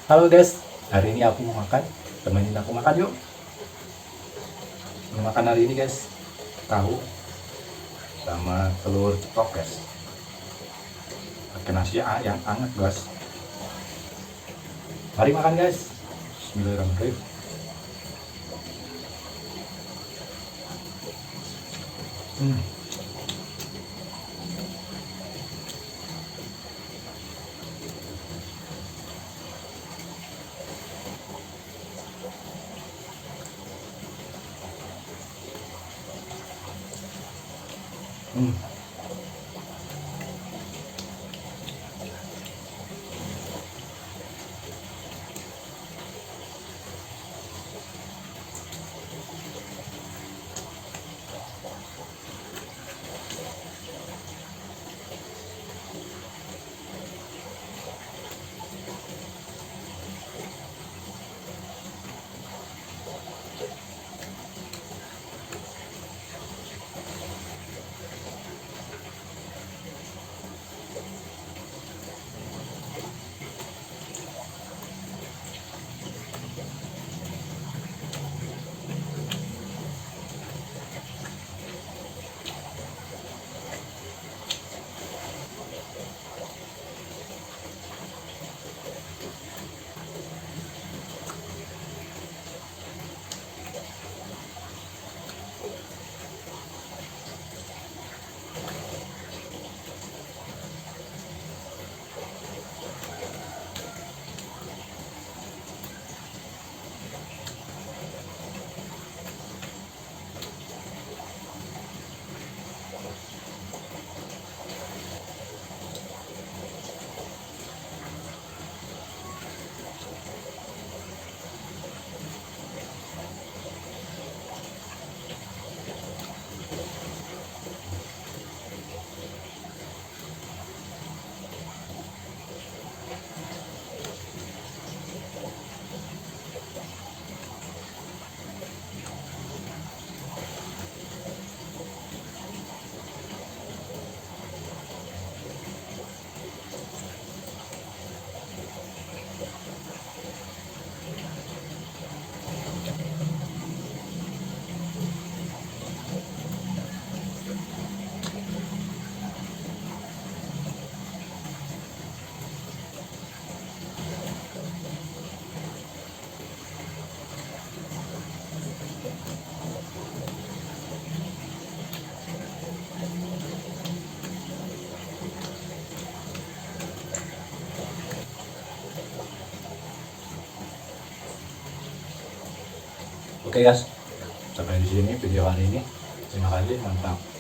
Halo guys, hari ini aku mau makan. Temenin aku makan yuk. Mau makan hari ini guys, tahu sama telur ceplok guys. Pakai nasi yang hangat guys. Mari makan guys. Bismillahirrahmanirrahim. Hmm. Hmm. Oke guys, sampai di sini video hari ini. Terima kasih, mantap.